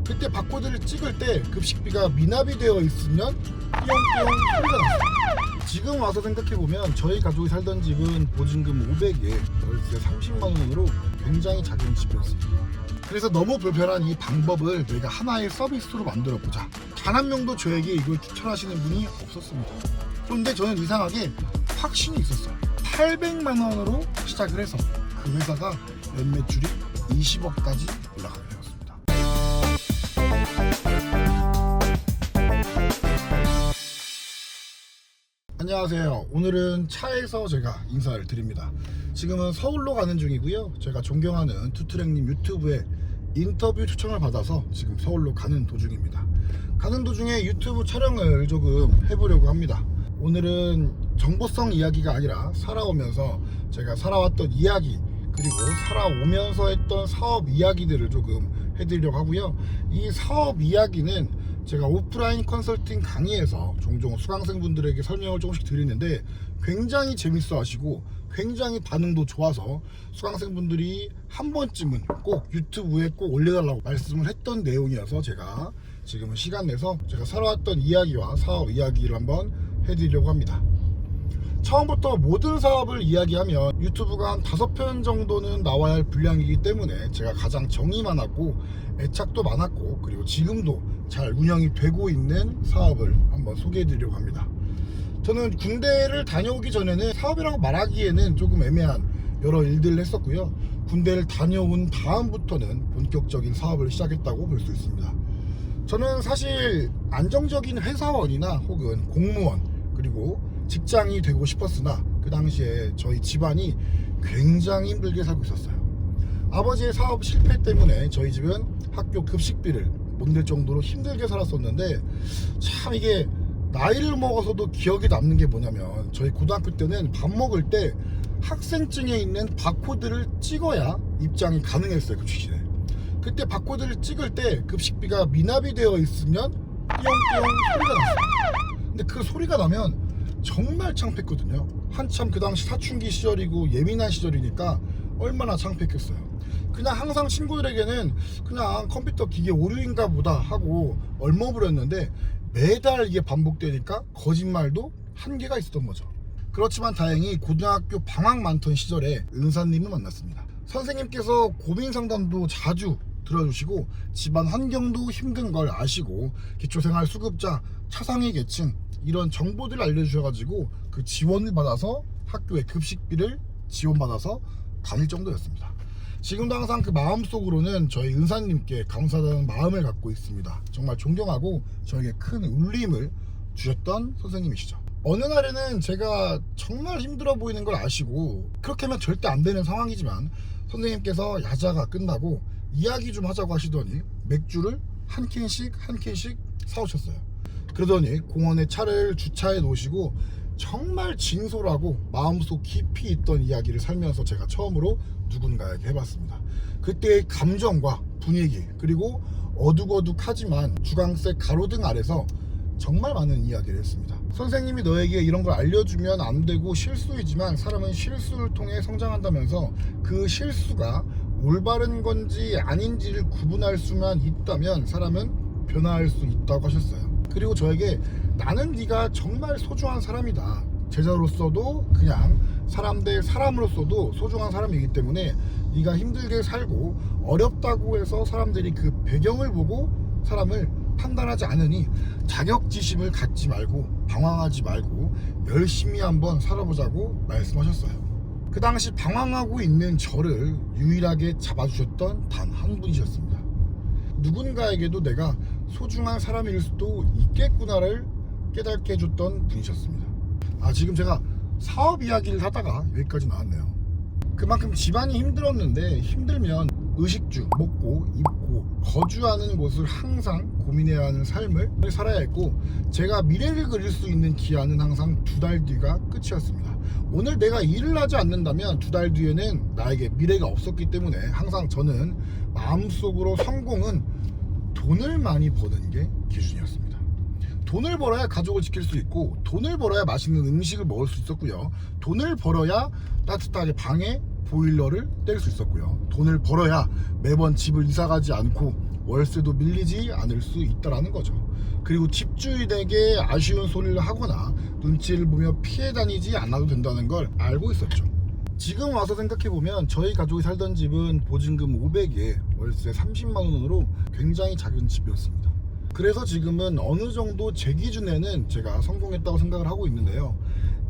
그때 바코드를 찍을 때 급식비가 미납이 되어 있으면 띠용띠용 소리가 났어요. 지금 와서 생각해보면 저희 가족이 살던 집은 보증금 500에 월세 30만원으로 굉장히 작은 집이었습니다. 그래서 너무 불편한 이 방법을 내가 하나의 서비스로 만들어보자. 단 한 명도 저에게 이걸 추천하시는 분이 없었습니다. 그런데 저는 이상하게 확신이 있었어요. 800만원으로 시작을 해서 그 회사가 연매출이 20억까지 올라가게 되었습니다. 안녕하세요. 오늘은 차에서 제가 인사를 드립니다. 지금은 서울로 가는 중이고요. 제가 존경하는 투트랙님 유튜브에 인터뷰 초청을 받아서 지금 서울로 가는 도중입니다. 가는 도중에 유튜브 촬영을 조금 해보려고 합니다. 오늘은 정보성 이야기가 아니라 살아오면서 제가 살아왔던 이야기, 그리고 살아오면서 했던 사업 이야기들을 조금 해드리려고 하고요. 이 사업 이야기는 제가 오프라인 컨설팅 강의에서 종종 수강생분들에게 설명을 조금씩 드리는데 굉장히 재밌어 하시고 굉장히 반응도 좋아서 수강생분들이 한 번쯤은 꼭 유튜브에 꼭 올려달라고 말씀을 했던 내용이어서 제가 지금은 시간 내서 제가 살아왔던 이야기와 사업 이야기를 한번 해드리려고 합니다. 처음부터 모든 사업을 이야기하면 유튜브가 한 5편 정도는 나와야 할 분량이기 때문에 제가 가장 정이 많았고 애착도 많았고 그리고 지금도 잘 운영이 되고 있는 사업을 한번 소개해 드리려고 합니다. 저는 군대를 다녀오기 전에는 사업이라고 말하기에는 조금 애매한 여러 일들을 했었고요. 군대를 다녀온 다음부터는 본격적인 사업을 시작했다고 볼 수 있습니다. 저는 사실 안정적인 회사원이나 혹은 공무원 그리고 직장이 되고 싶었으나 그 당시에 저희 집안이 굉장히 힘들게 살고 있었어요. 아버지의 사업 실패 때문에 저희 집은 학교 급식비를 못 낼 정도로 힘들게 살았었는데 참 이게 나이를 먹어서도 기억에 남는 게 뭐냐면 저희 고등학교 때는 밥 먹을 때 학생증에 있는 바코드를 찍어야 입장이 가능했어요. 그 취지에 그때 바코드를 찍을 때 급식비가 미납이 되어 있으면 띠용띠용 소리가 났어요. 근데 그 소리가 나면 정말 창피했거든요. 한참 그 당시 사춘기 시절이고 예민한 시절이니까 얼마나 창피했겠어요. 그냥 항상 친구들에게는 그냥 컴퓨터 기계 오류인가 보다 하고 얼머무렸는데 매달 이게 반복되니까 거짓말도 한계가 있었던 거죠. 그렇지만 다행히 고등학교 방학 많던 시절에 은사님을 만났습니다. 선생님께서 고민 상담도 자주 들어주시고 집안 환경도 힘든 걸 아시고 기초생활수급자, 차상위 계층 이런 정보들을 알려주셔가지고 그 지원을 받아서 학교에 급식비를 지원받아서 다닐 정도였습니다. 지금도 항상 그 마음속으로는 저희 은사님께 감사하다는 마음을 갖고 있습니다. 정말 존경하고 저에게 큰 울림을 주셨던 선생님이시죠. 어느 날에는 제가 정말 힘들어 보이는 걸 아시고 그렇게 하면 절대 안 되는 상황이지만 선생님께서 야자가 끝나고 이야기 좀 하자고 하시더니 맥주를 한 캔씩 사오셨어요. 그러더니 공원에 차를 주차해 놓으시고 정말 진솔하고 마음속 깊이 있던 이야기를 살면서 제가 처음으로 누군가에게 해봤습니다. 그때의 감정과 분위기 그리고 어둑어둑하지만 주광색 가로등 아래서 정말 많은 이야기를 했습니다. 선생님이 너에게 이런 걸 알려주면 안 되고 실수이지만 사람은 실수를 통해 성장한다면서 그 실수가 올바른 건지 아닌지를 구분할 수만 있다면 사람은 변화할 수 있다고 하셨어요. 그리고 저에게 나는 네가 정말 소중한 사람이다. 제자로서도 그냥 사람 대 사람으로서도 소중한 사람이기 때문에 네가 힘들게 살고 어렵다고 해서 사람들이 그 배경을 보고 사람을 판단하지 않으니 자격지심을 갖지 말고 방황하지 말고 열심히 한번 살아보자고 말씀하셨어요. 그 당시 방황하고 있는 저를 유일하게 잡아주셨던 단 한 분이셨습니다. 누군가에게도 내가 소중한 사람일 수도 있겠구나를 깨닫게 해줬던 분이셨습니다. 지금 제가 사업 이야기를 하다가 여기까지 나왔네요. 그만큼 집안이 힘들었는데 힘들면 의식주, 먹고 입고 거주하는 곳을 항상 고민해야 하는 삶을 살아야 했고 제가 미래를 그릴 수 있는 기한은 항상 2달 뒤가 끝이었습니다. 오늘 내가 일을 하지 않는다면 2달 뒤에는 나에게 미래가 없었기 때문에 항상 저는 마음속으로 성공은 돈을 많이 버는 게 기준이었습니다. 돈을 벌어야 가족을 지킬 수 있고 돈을 벌어야 맛있는 음식을 먹을 수 있었고요. 돈을 벌어야 따뜻하게 방에 보일러를 뗄 수 있었고요. 돈을 벌어야 매번 집을 이사가지 않고 월세도 밀리지 않을 수 있다라는 거죠. 그리고 집주인에게 아쉬운 소리를 하거나 눈치를 보며 피해 다니지 않아도 된다는 걸 알고 있었죠. 지금 와서 생각해보면 저희 가족이 살던 집은 보증금 500에 월세 30만 원으로 굉장히 작은 집이었습니다. 그래서 지금은 어느 정도 제 기준에는 제가 성공했다고 생각을 하고 있는데요.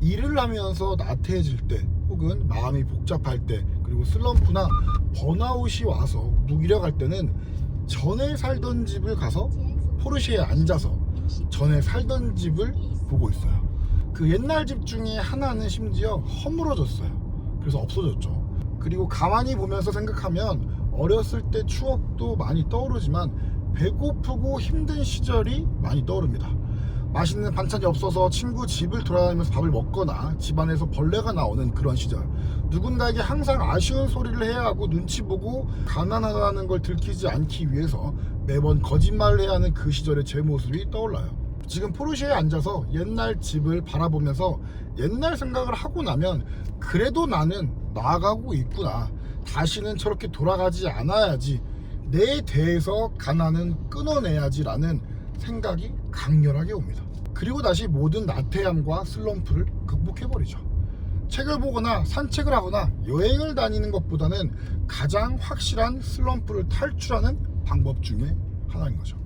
일을 하면서 나태해질 때 혹은 마음이 복잡할 때 그리고 슬럼프나 번아웃이 와서 무기력할 때는 전에 살던 집을 가서 포르쉐에 앉아서 전에 살던 집을 보고 있어요. 그 옛날 집 중에 하나는 심지어 허물어졌어요. 그래서 없어졌죠. 그리고 가만히 보면서 생각하면 어렸을 때 추억도 많이 떠오르지만 배고프고 힘든 시절이 많이 떠오릅니다. 맛있는 반찬이 없어서 친구 집을 돌아다니면서 밥을 먹거나 집안에서 벌레가 나오는 그런 시절, 누군가에게 항상 아쉬운 소리를 해야 하고 눈치 보고 가난하다는 걸 들키지 않기 위해서 매번 거짓말을 해야 하는 그 시절의 제 모습이 떠올라요. 지금 포르쉐에 앉아서 옛날 집을 바라보면서 옛날 생각을 하고 나면 그래도 나는 나아가고 있구나, 다시는 저렇게 돌아가지 않아야지, 내 대에서 가난은 끊어내야지 라는 생각이 강렬하게 옵니다. 그리고 다시 모든 나태함과 슬럼프를 극복해버리죠. 책을 보거나 산책을 하거나 여행을 다니는 것보다는 가장 확실한 슬럼프를 탈출하는 방법 중에 하나인 거죠.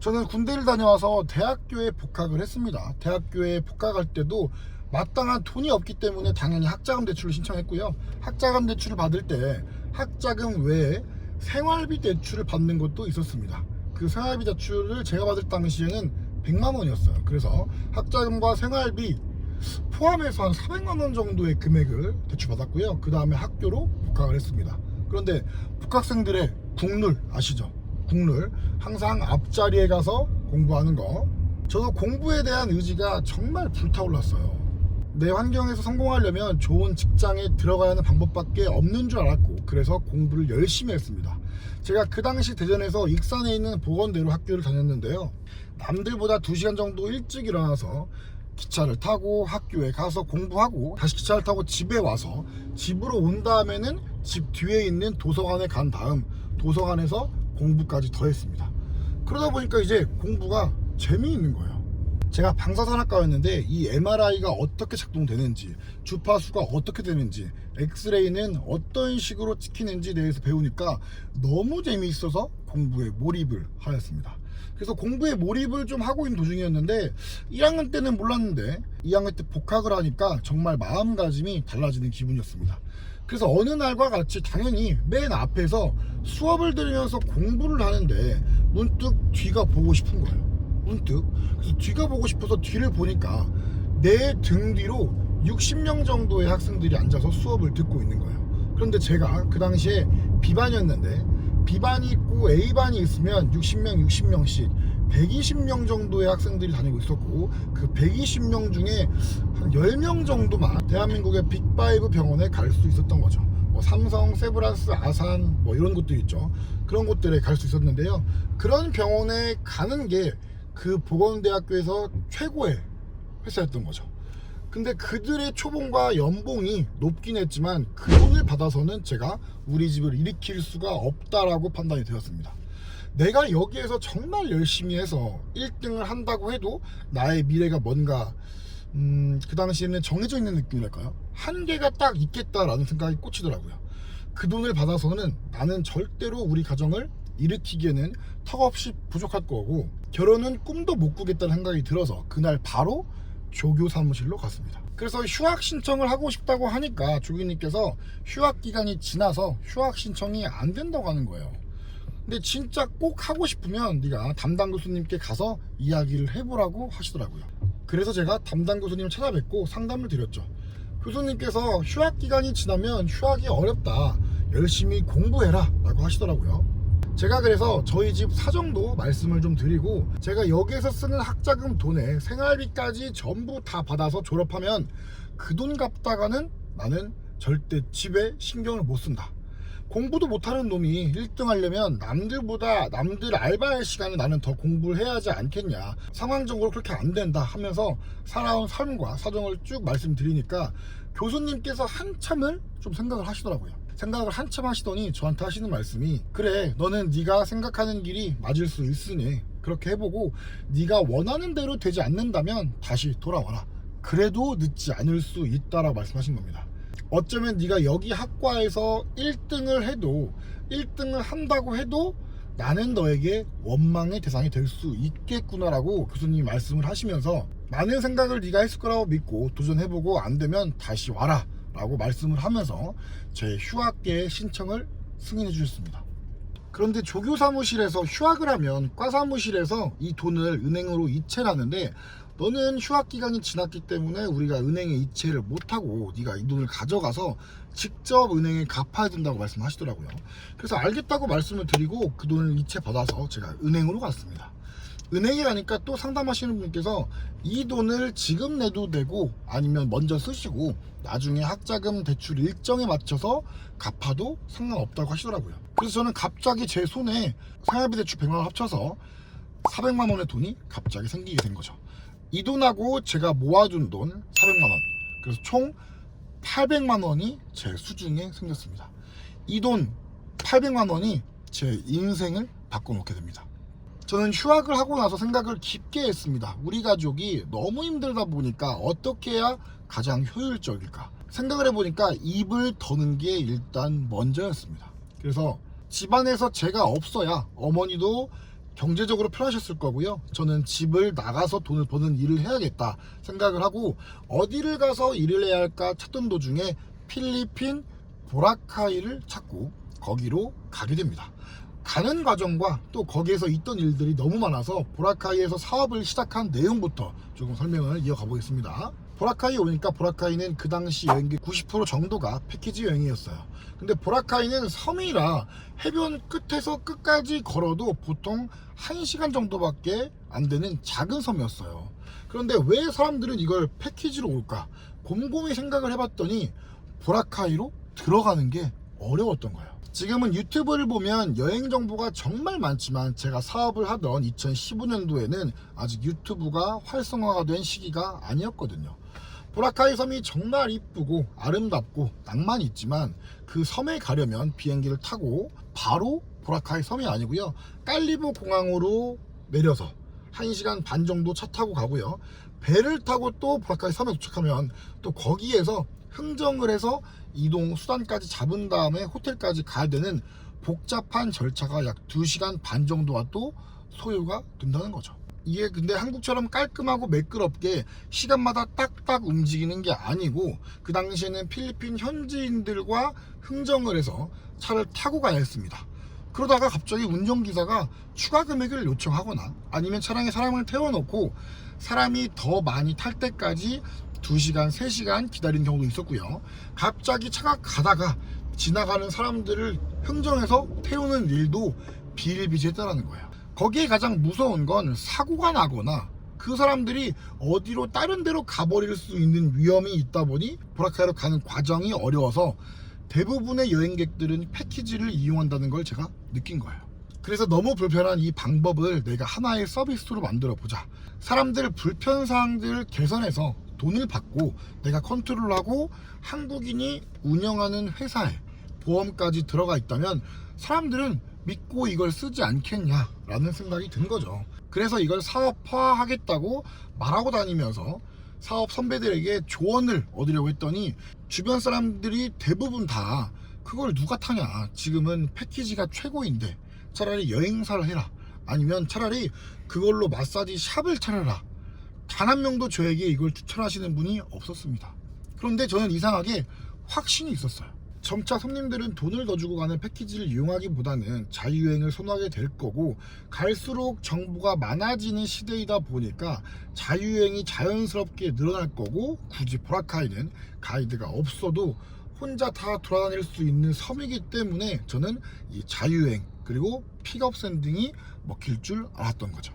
저는 군대를 다녀와서 대학교에 복학을 했습니다. 대학교에 복학할 때도 마땅한 돈이 없기 때문에 당연히 학자금 대출을 신청했고요. 학자금 대출을 받을 때 학자금 외에 생활비 대출을 받는 것도 있었습니다. 그 생활비 대출을 제가 받을 당시에는 100만 원이었어요. 그래서 학자금과 생활비 포함해서 한 400만 원 정도의 금액을 대출받았고요. 그 다음에 학교로 복학을 했습니다. 그런데 복학생들의 국룰 아시죠? 국룰, 항상 앞자리에 가서 공부하는 거. 저도 공부에 대한 의지가 정말 불타올랐어요. 내 환경에서 성공하려면 좋은 직장에 들어가야 하는 방법밖에 없는 줄 알았고, 그래서 공부를 열심히 했습니다. 제가 그 당시 대전에서 익산에 있는 보건대로 학교를 다녔는데요. 남들보다 2시간 정도 일찍 일어나서 기차를 타고 학교에 가서 공부하고 다시 기차를 타고 집에 와서 집으로 온 다음에는 집 뒤에 있는 도서관에 간 다음 도서관에서 공부까지 더 했습니다. 그러다 보니까 이제 공부가 재미있는 거예요. 제가 방사선학과였는데 이 MRI가 어떻게 작동되는지, 주파수가 어떻게 되는지, 엑스레이는 어떤 식으로 찍히는지 대해서 배우니까 너무 재미있어서 공부에 몰입을 하였습니다. 그래서 공부에 몰입을 좀 하고 있는 도중이었는데 1학년 때는 몰랐는데 2학년 때 복학을 하니까 정말 마음가짐이 달라지는 기분이었습니다. 그래서 어느 날과 같이 당연히 맨 앞에서 수업을 들으면서 공부를 하는데 문득 뒤가 보고 싶은 거예요. 문득. 그래서 뒤가 보고 싶어서 뒤를 보니까 내 등 뒤로 60명 정도의 학생들이 앉아서 수업을 듣고 있는 거예요. 그런데 제가 그 당시에 B반이었는데 B반이 있고 A반이 있으면 60명씩 120명 정도의 학생들이 다니고 있었고, 그 120명 중에 한 10명 정도만 대한민국의 빅5 병원에 갈 수 있었던 거죠. 뭐 삼성, 세브란스, 아산 뭐 이런 곳들 있죠. 그런 곳들에 갈 수 있었는데요. 그런 병원에 가는 게 그 보건대학교에서 최고의 회사였던 거죠. 근데 그들의 초봉과 연봉이 높긴 했지만 그 돈을 받아서는 제가 우리 집을 일으킬 수가 없다라고 판단이 되었습니다. 내가 여기에서 정말 열심히 해서 1등을 한다고 해도 나의 미래가 뭔가 그 당시에는 정해져 있는 느낌이랄까요? 한계가 딱 있겠다라는 생각이 꽂히더라고요. 그 돈을 받아서는 나는 절대로 우리 가정을 일으키기에는 턱없이 부족할 거고 결혼은 꿈도 못 꾸겠다는 생각이 들어서 그날 바로 조교 사무실로 갔습니다. 그래서 휴학 신청을 하고 싶다고 하니까 조교님께서 휴학 기간이 지나서 휴학 신청이 안 된다고 하는 거예요. 근데 진짜 꼭 하고 싶으면 네가 담당 교수님께 가서 이야기를 해보라고 하시더라고요. 그래서 제가 담당 교수님을 찾아뵙고 상담을 드렸죠. 교수님께서 휴학 기간이 지나면 휴학이 어렵다, 열심히 공부해라 라고 하시더라고요. 제가 그래서 저희 집 사정도 말씀을 좀 드리고, 제가 여기에서 쓰는 학자금 돈에 생활비까지 전부 다 받아서 졸업하면 그 돈 갚다가는 나는 절대 집에 신경을 못 쓴다. 공부도 못하는 놈이 1등 하려면 남들 알바할 시간에 나는 더 공부를 해야 하지 않겠냐, 상황적으로 그렇게 안 된다 하면서 살아온 삶과 사정을 쭉 말씀드리니까 교수님께서 한참을 좀 생각을 하시더라고요. 생각을 한참 하시더니 저한테 하시는 말씀이, 그래 너는 네가 생각하는 길이 맞을 수 있으니 그렇게 해보고 네가 원하는 대로 되지 않는다면 다시 돌아와라. 그래도 늦지 않을 수 있다라고 말씀하신 겁니다. 어쩌면 네가 여기 학과에서 1등을 해도 1등을 한다고 해도 나는 너에게 원망의 대상이 될 수 있겠구나라고 교수님이 말씀을 하시면서, 많은 생각을 네가 했을 거라고 믿고 도전해보고 안 되면 다시 와라 라고 말씀을 하면서 제 휴학계 신청을 승인해 주셨습니다. 그런데 조교 사무실에서 휴학을 하면 과 사무실에서 이 돈을 은행으로 이체를 하는데, 너는 휴학 기간이 지났기 때문에 우리가 은행에 이체를 못하고 네가 이 돈을 가져가서 직접 은행에 갚아야 된다고 말씀하시더라고요. 그래서 알겠다고 말씀을 드리고 그 돈을 이체 받아서 제가 은행으로 갔습니다. 은행에 가니까 또 상담하시는 분께서 이 돈을 지금 내도 되고 아니면 먼저 쓰시고 나중에 학자금 대출 일정에 맞춰서 갚아도 상관없다고 하시더라고요. 그래서 저는 갑자기 제 손에 생활비 대출 100만 원 합쳐서 400만 원의 돈이 갑자기 생기게 된 거죠. 이 돈하고 제가 모아둔 돈 400만 원, 그래서 총 800만 원이 제 수중에 생겼습니다. 이 돈 800만 원이 제 인생을 바꿔놓게 됩니다. 저는 휴학을 하고 나서 생각을 깊게 했습니다. 우리 가족이 너무 힘들다 보니까 어떻게 해야 가장 효율적일까 생각을 해보니까 입을 더는 게 일단 먼저였습니다. 그래서 집안에서 제가 없어야 어머니도 경제적으로 편하셨을 거고요. 저는 집을 나가서 돈을 버는 일을 해야겠다 생각을 하고 어디를 가서 일을 해야 할까 찾던 도중에 필리핀 보라카이를 찾고 거기로 가게 됩니다. 가는 과정과 또 거기에서 있던 일들이 너무 많아서 보라카이에서 사업을 시작한 내용부터 조금 설명을 이어가 보겠습니다. 보라카이 오니까, 보라카이는 그 당시 여행객 90% 정도가 패키지 여행이었어요. 근데 보라카이는 섬이라 해변 끝에서 끝까지 걸어도 보통 1시간 정도밖에 안 되는 작은 섬이었어요. 그런데 왜 사람들은 이걸 패키지로 올까 곰곰이 생각을 해봤더니 보라카이로 들어가는 게 어려웠던 거예요. 지금은 유튜브를 보면 여행 정보가 정말 많지만 제가 사업을 하던 2015년도에는 아직 유튜브가 활성화가 된 시기가 아니었거든요. 보라카이 섬이 정말 이쁘고 아름답고 낭만이 있지만 그 섬에 가려면 비행기를 타고 바로 보라카이 섬이 아니고요, 깔리보 공항으로 내려서 1시간 반 정도 차 타고 가고요, 배를 타고 또 보라카이 섬에 도착하면 또 거기에서 흥정을 해서 이동 수단까지 잡은 다음에 호텔까지 가야 되는 복잡한 절차가 약 2시간 반 정도가 또 소요가 된다는 거죠. 이게 근데 한국처럼 깔끔하고 매끄럽게 시간마다 딱딱 움직이는 게 아니고, 그 당시에는 필리핀 현지인들과 흥정을 해서 차를 타고 가야 했습니다. 그러다가 갑자기 운전기사가 추가 금액을 요청하거나 아니면 차량에 사람을 태워놓고 사람이 더 많이 탈 때까지 2시간, 3시간 기다린 경우도 있었고요. 갑자기 차가 가다가 지나가는 사람들을 흥정해서 태우는 일도 비일비재했다는 거예요. 거기에 가장 무서운 건 사고가 나거나 그 사람들이 어디로 다른 데로 가버릴 수 있는 위험이 있다 보니 보라카이로 가는 과정이 어려워서 대부분의 여행객들은 패키지를 이용한다는 걸 제가 느낀 거예요. 그래서 너무 불편한 이 방법을 내가 하나의 서비스로 만들어 보자. 사람들 불편사항들을 개선해서 돈을 받고 내가 컨트롤하고 한국인이 운영하는 회사에 보험까지 들어가 있다면 사람들은 믿고 이걸 쓰지 않겠냐라는 생각이 든 거죠. 그래서 이걸 사업화하겠다고 말하고 다니면서 사업 선배들에게 조언을 얻으려고 했더니 주변 사람들이 대부분 다 그걸 누가 타냐, 지금은 패키지가 최고인데 차라리 여행사를 해라, 아니면 차라리 그걸로 마사지 샵을 차려라, 단 한 명도 저에게 이걸 추천하시는 분이 없었습니다. 그런데 저는 이상하게 확신이 있었어요. 점차 손님들은 돈을 더 주고 가는 패키지를 이용하기보다는 자유여행을 선호하게 될 거고, 갈수록 정보가 많아지는 시대이다 보니까 자유여행이 자연스럽게 늘어날 거고, 굳이 보라카이는 가이드가 없어도 혼자 다 돌아다닐 수 있는 섬이기 때문에 저는 이 자유여행 그리고 픽업 샌딩이 먹힐 줄 알았던 거죠.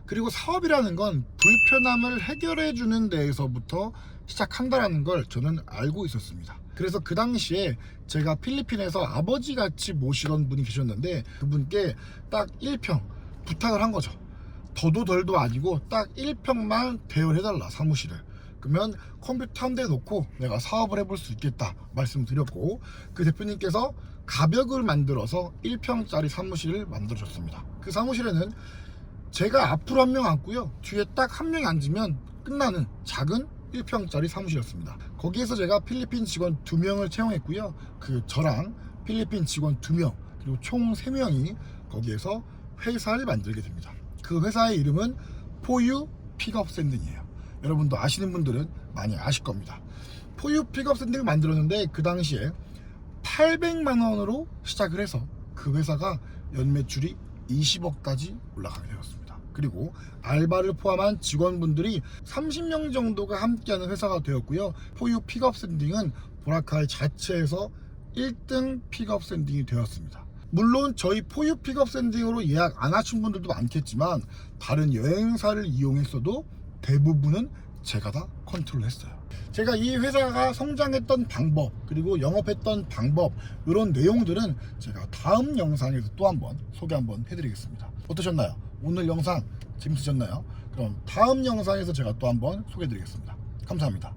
그리고 사업이라는 건 불편함을 해결해 주는 데에서부터 시작한다는 걸 저는 알고 있었습니다. 그래서 그 당시에 제가 필리핀에서 아버지같이 모시던 분이 계셨는데 그분께 딱 1평 부탁을 한 거죠. 더도 덜도 아니고 딱 1평만 대여해달라, 사무실을. 그러면 컴퓨터 한 대 놓고 내가 사업을 해볼 수 있겠다 말씀드렸고, 그 대표님께서 가벽을 만들어서 1평짜리 사무실을 만들어줬습니다. 그 사무실에는 제가 앞으로 한 명 앉고요, 뒤에 딱 한 명이 앉으면 끝나는 작은 1평짜리 사무실이었습니다. 거기에서 제가 필리핀 직원 2명을 채용했고요, 저랑 필리핀 직원 2명 그리고 총 3명이 거기에서 회사를 만들게 됩니다. 그 회사의 이름은 포유 픽업 샌딩이에요. 여러분도 아시는 분들은 많이 아실 겁니다. 포유 픽업 샌딩을 만들었는데 그 당시에 800만 원으로 시작을 해서 그 회사가 연매출이 20억까지 올라가게 되었습니다. 그리고 알바를 포함한 직원분들이 30명 정도가 함께하는 회사가 되었고요. 포유 픽업 샌딩은 보라카이 자체에서 1등 픽업 샌딩이 되었습니다. 물론 저희 포유 픽업 샌딩으로 예약 안 하신 분들도 많겠지만 다른 여행사를 이용했어도 대부분은 제가 다 컨트롤했어요. 제가 이 회사가 성장했던 방법 그리고 영업했던 방법, 이런 내용들은 제가 다음 영상에서 또 한번 소개 한번 해드리겠습니다. 어떠셨나요? 오늘 영상 재밌으셨나요? 그럼 다음 영상에서 제가 또 한번 소개해드리겠습니다. 감사합니다.